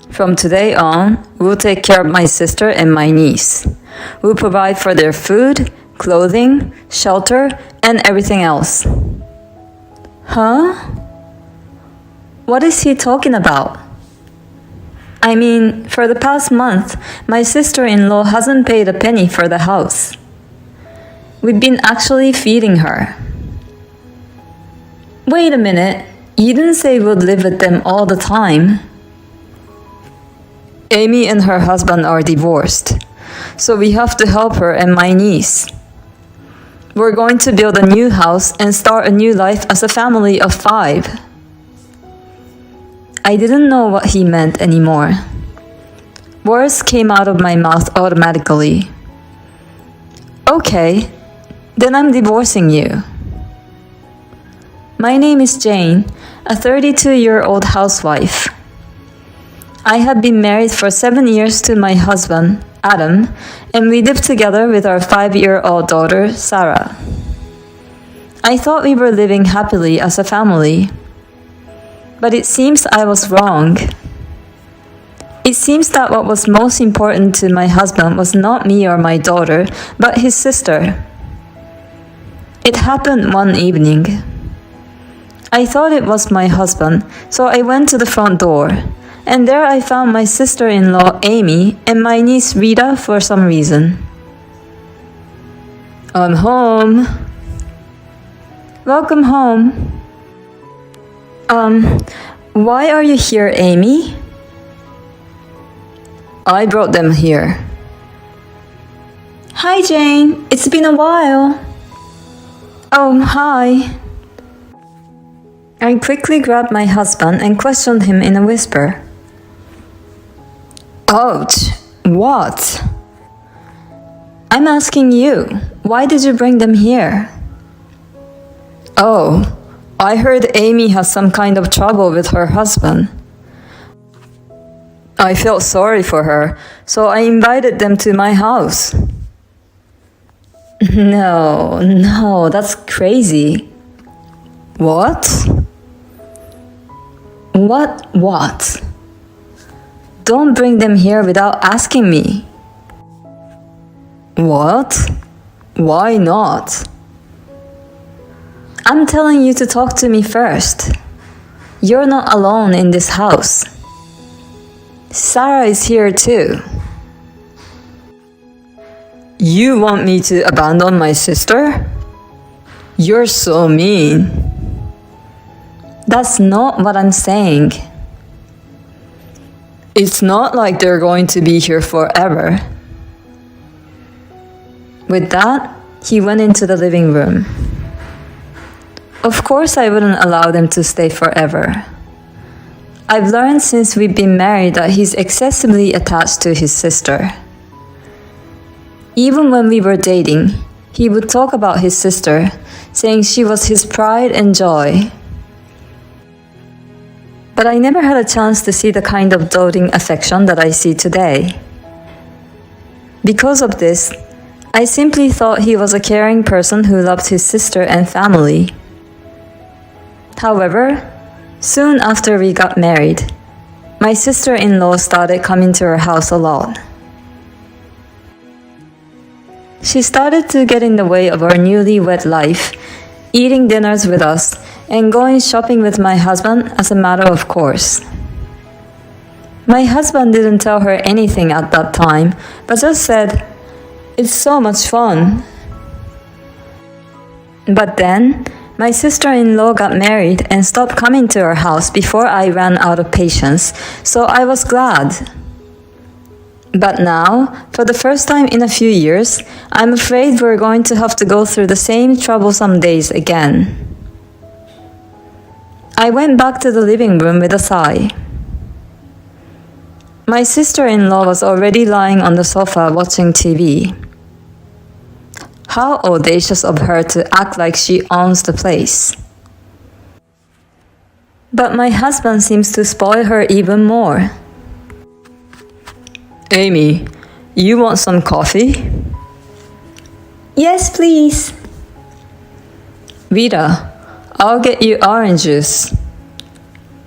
From today on, we'll take care of my sister and my niece. We'll provide for their food, clothing, shelter, and everything else. Huh? What is he talking about? I mean, for the past month, my sister-in-law hasn't paid a penny for the house. We've been actually feeding her. Wait a minute, you didn't say we'd live with them all the time. Amy and her husband are divorced, so we have to help her and my niece. We're going to build a new house and start a new life as a family of 5. I didn't know what he meant anymore. Words came out of my mouth automatically. Okay, then I'm divorcing you. My name is Jane, a 32-year-old housewife. I have been married for 7 years to my husband, Adam, and we live together with our 5-year-old daughter, Sarah. I thought we were living happily as a family, but it seems I was wrong. It seems that what was most important to my husband was not me or my daughter, but his sister. It happened one evening. I thought it was my husband, so I went to the front door, and there I found my sister-in-law, Amy, and my niece, Rita, for some reason. I'm home. Welcome home. Why are you here, Amy? I brought them here. Hi, Jane. It's been a while. Oh, hi. I quickly grabbed my husband and questioned him in a whisper. Ouch! What? I'm asking you, why did you bring them here? Oh, I heard Amy has some kind of trouble with her husband. I felt sorry for her, so I invited them to my house. No, that's crazy. What? What? Don't bring them here without asking me. What? Why not? I'm telling you to talk to me first. You're not alone in this house. Sarah is here too. You want me to abandon my sister? You're so mean. That's not what I'm saying. It's not like they're going to be here forever. With that, he went into the living room. Of course I wouldn't allow them to stay forever. I've learned since we've been married that he's excessively attached to his sister. Even when we were dating, he would talk about his sister, saying she was his pride and joy. But I never had a chance to see the kind of doting affection that I see today. Because of this, I simply thought he was a caring person who loved his sister and family. However, soon after we got married, my sister-in-law started coming to our house a lot. She started to get in the way of our newlywed life, eating dinners with us and going shopping with my husband as a matter of course. My husband didn't tell her anything at that time, but just said, "It's so much fun." But then, my sister-in-law got married and stopped coming to our house before I ran out of patience, so I was glad. But now, for the first time in a few years, I'm afraid we're going to have to go through the same troublesome days again. I went back to the living room with a sigh. My sister-in-law was already lying on the sofa watching TV. How audacious of her to act like she owns the place. But my husband seems to spoil her even more. Amy, you want some coffee? Yes, please. Rita, I'll get you orange juice.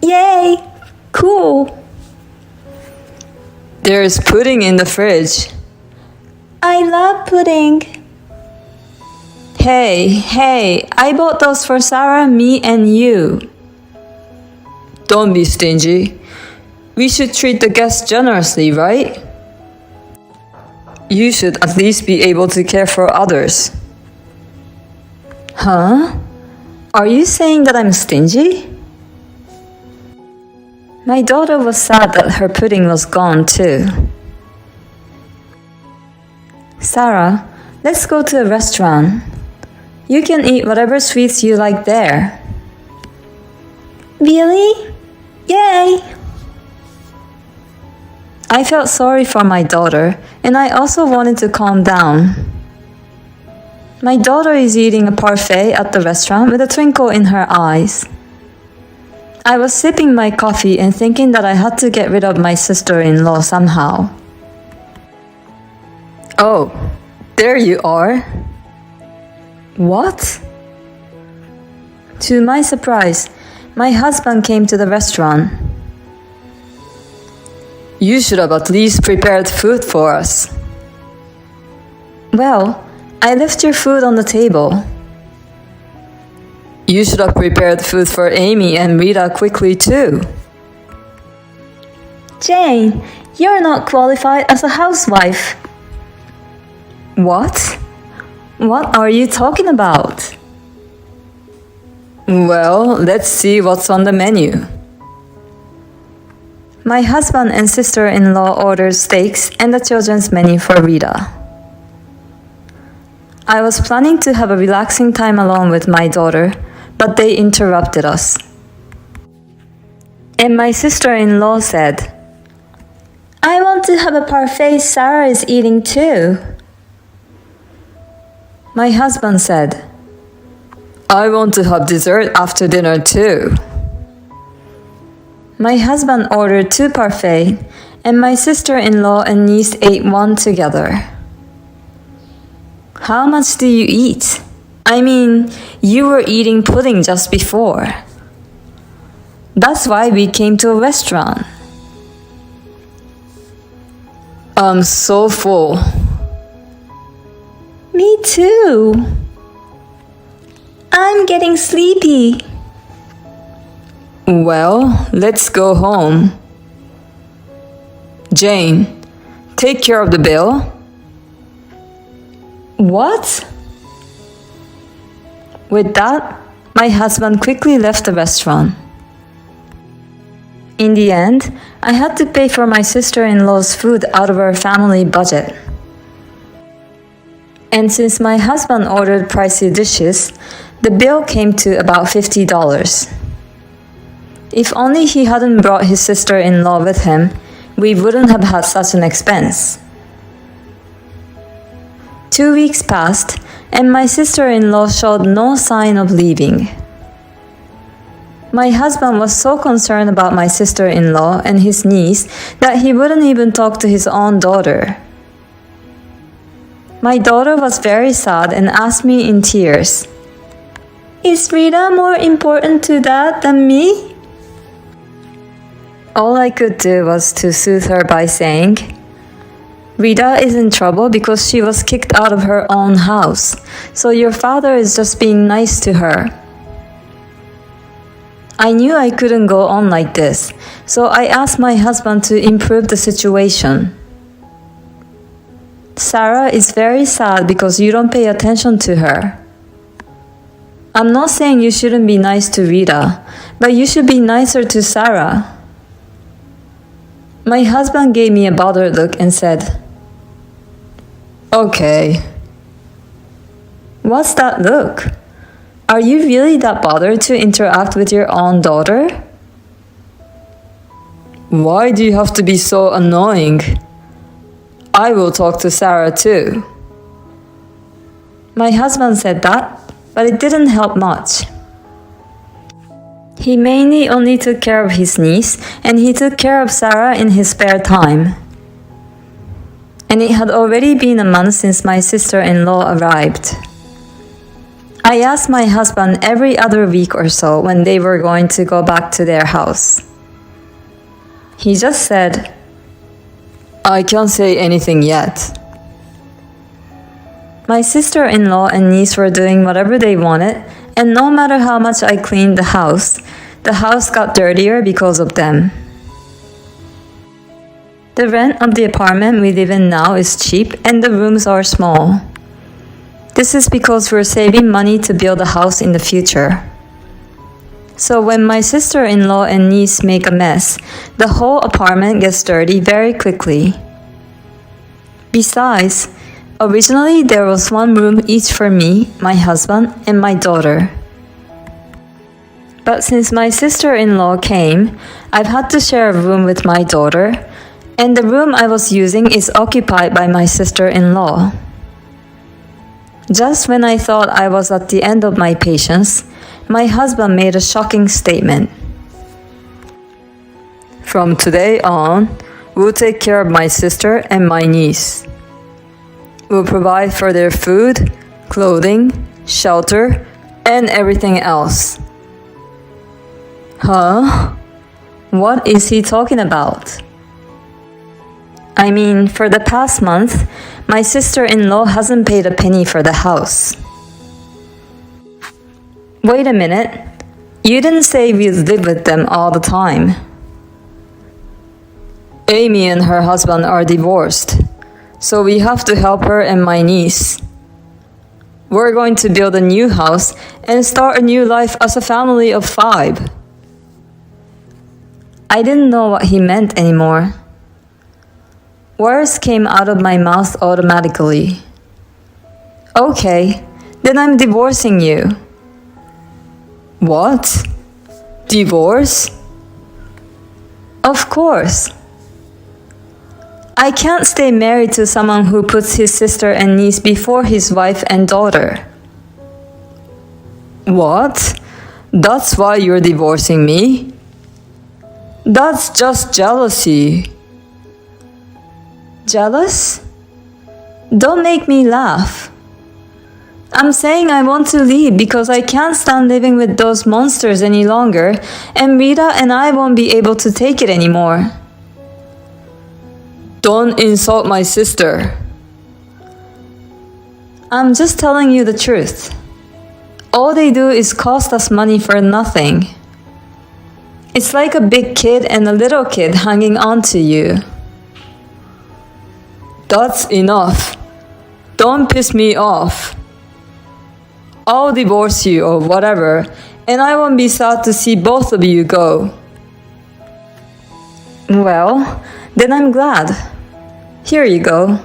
Yay! Cool! There's pudding in the fridge. I love pudding. Hey, I bought those for Sarah, me, and you. Don't be stingy. We should treat the guests generously, right? You should at least be able to care for others. Huh? Are you saying that I'm stingy? My daughter was sad that her pudding was gone too. Sarah, let's go to a restaurant. You can eat whatever sweets you like there. Really? Yay! I felt sorry for my daughter, and I also wanted to calm down. My daughter is eating a parfait at the restaurant with a twinkle in her eyes. I was sipping my coffee and thinking that I had to get rid of my sister-in-law somehow. Oh, there you are. What? To my surprise, my husband came to the restaurant. You should have at least prepared food for us. Well, I left your food on the table. You should have prepared food for Amy and Rita quickly too. Jane, you're not qualified as a housewife. What? What are you talking about? Well, let's see what's on the menu. My husband and sister-in-law ordered steaks and the children's menu for Rita. I was planning to have a relaxing time alone with my daughter, but they interrupted us. And my sister-in-law said, I want to have a parfait Sarah is eating too. My husband said, I want to have dessert after dinner too. My husband ordered 2 parfaits, and my sister-in-law and niece ate one together. How much do you eat? I mean, you were eating pudding just before. That's why we came to a restaurant. I'm so full. Me too. I'm getting sleepy. Well, let's go home. Jane, take care of the bill. What? With that, my husband quickly left the restaurant. In the end, I had to pay for my sister-in-law's food out of our family budget. And since my husband ordered pricey dishes, the bill came to about $50. If only he hadn't brought his sister-in-law with him, we wouldn't have had such an expense. 2 weeks passed, and my sister-in-law showed no sign of leaving. My husband was so concerned about my sister-in-law and his niece that he wouldn't even talk to his own daughter. My daughter was very sad and asked me in tears, Is Rita more important to Dad than me? All I could do was to soothe her by saying, Rita is in trouble because she was kicked out of her own house, so your father is just being nice to her. I knew I couldn't go on like this, so I asked my husband to improve the situation. Sarah is very sad because you don't pay attention to her. I'm not saying you shouldn't be nice to Rita, but you should be nicer to Sarah. My husband gave me a bothered look and said, Okay. What's that look? Are you really that bothered to interact with your own daughter? Why do you have to be so annoying? I will talk to Sarah too. My husband said that, but it didn't help much. He mainly only took care of his niece, and he took care of Sarah in his spare time. And it had already been a month since my sister-in-law arrived. I asked my husband every other week or so when they were going to go back to their house. He just said, I can't say anything yet. My sister-in-law and niece were doing whatever they wanted, and no matter how much I cleaned the house got dirtier because of them. The rent of the apartment we live in now is cheap and the rooms are small. This is because we're saving money to build a house in the future. So when my sister-in-law and niece make a mess, the whole apartment gets dirty very quickly. Besides, originally there was one room each for me, my husband, and my daughter. But since my sister-in-law came, I've had to share a room with my daughter, and the room I was using is occupied by my sister-in-law. Just when I thought I was at the end of my patience, my husband made a shocking statement. From today on, we'll take care of my sister and my niece. We'll provide for their food, clothing, shelter, and everything else. Huh? What is he talking about? I mean, for the past month, my sister-in-law hasn't paid a penny for the house. Wait a minute. You didn't say we'd live with them all the time. Amy and her husband are divorced, so we have to help her and my niece. We're going to build a new house and start a new life as a family of 5. I didn't know what he meant anymore. Words came out of my mouth automatically. Okay, then I'm divorcing you. What? Divorce? Of course. I can't stay married to someone who puts his sister and niece before his wife and daughter. What? That's why you're divorcing me? That's just jealousy. Jealous? Don't make me laugh. I'm saying I want to leave because I can't stand living with those monsters any longer, and Rita and I won't be able to take it anymore. Don't insult my sister. I'm just telling you the truth. All they do is cost us money for nothing. It's like a big kid and a little kid hanging on to you. That's enough. Don't piss me off. I'll divorce you or whatever, and I won't be sad to see both of you go. Well, then I'm glad. Here you go.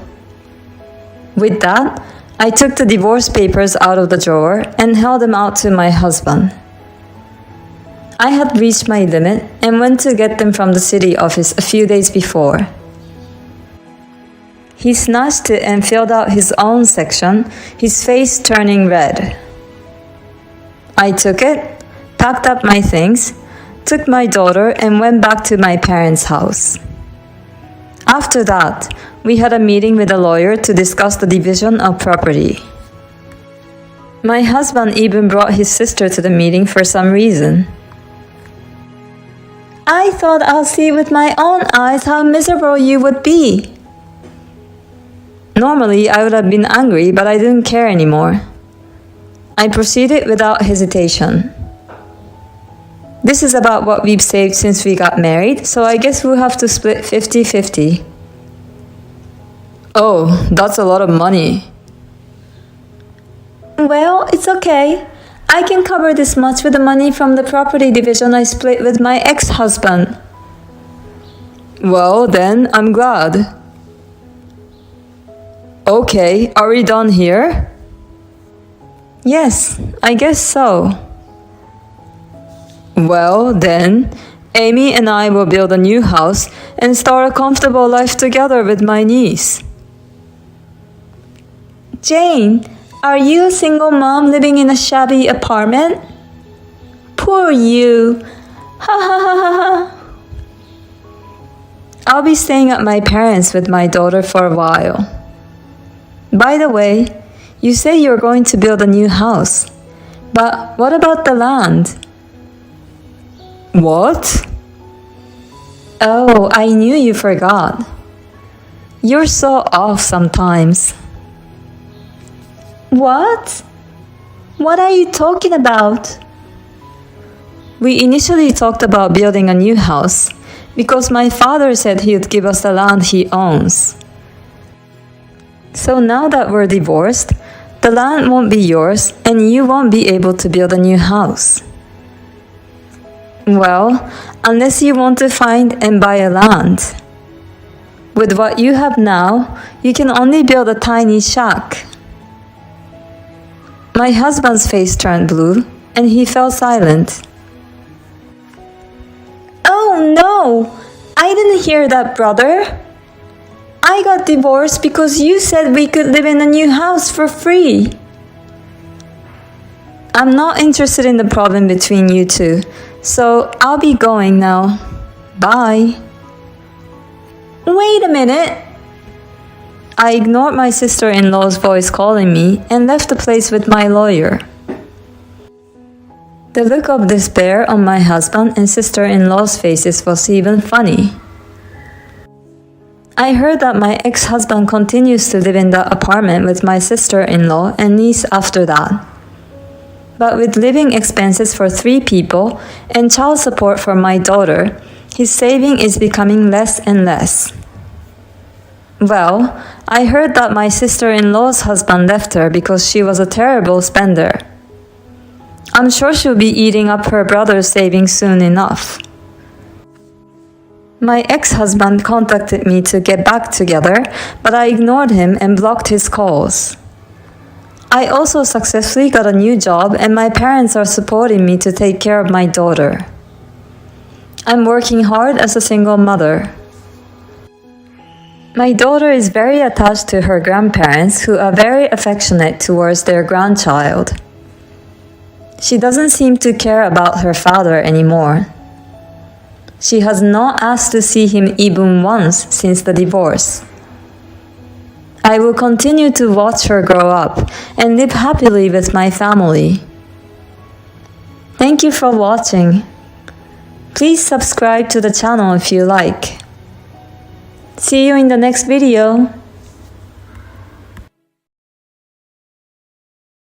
With that, I took the divorce papers out of the drawer and held them out to my husband. I had reached my limit and went to get them from the city office a few days before. He snatched it and filled out his own section, his face turning red. I took it, packed up my things, took my daughter, and went back to my parents' house. After that, we had a meeting with a lawyer to discuss the division of property. My husband even brought his sister to the meeting for some reason. I thought I'll see with my own eyes how miserable you would be. Normally, I would have been angry, but I didn't care anymore. I proceeded without hesitation. This is about what we've saved since we got married, so I guess we'll have to split 50-50. Oh, that's a lot of money. Well, it's okay. I can cover this much with the money from the property division I split with my ex-husband. Well, then, I'm glad. Okay, are we done here? Yes, I guess so. Well, then, Amy and I will build a new house and start a comfortable life together with my niece. Jane, are you a single mom living in a shabby apartment? Poor you. Ha ha ha ha ha. I'll be staying at my parents' with my daughter for a while. By the way, you say you're going to build a new house. But what about the land? What? Oh, I knew you forgot. You're so off sometimes. What? What are you talking about? We initially talked about building a new house because my father said he would give us the land he owns. So now that we're divorced, the land won't be yours and you won't be able to build a new house. Well, unless you want to find and buy a land. With what you have now, you can only build a tiny shack. My husband's face turned blue and he fell silent. Oh no! I didn't hear that, brother. I got divorced because you said we could live in a new house for free. I'm not interested in the problem between you two, so I'll be going now. Bye. Wait a minute. I ignored my sister-in-law's voice calling me and left the place with my lawyer. The look of despair on my husband and sister-in-law's faces was even funny. I heard that my ex-husband continues to live in the apartment with my sister-in-law and niece after that. But with living expenses for 3 people and child support for my daughter, his saving is becoming less and less. Well, I heard that my sister-in-law's husband left her because she was a terrible spender. I'm sure she'll be eating up her brother's savings soon enough. My ex-husband contacted me to get back together, but I ignored him and blocked his calls. I also successfully got a new job and my parents are supporting me to take care of my daughter. I'm working hard as a single mother. My daughter is very attached to her grandparents who are very affectionate towards their grandchild. She doesn't seem to care about her father anymore. She has not asked to see him even once since the divorce. I will continue to watch her grow up and live happily with my family. Thank you for watching. Please subscribe to the channel if you like. See you in the next video.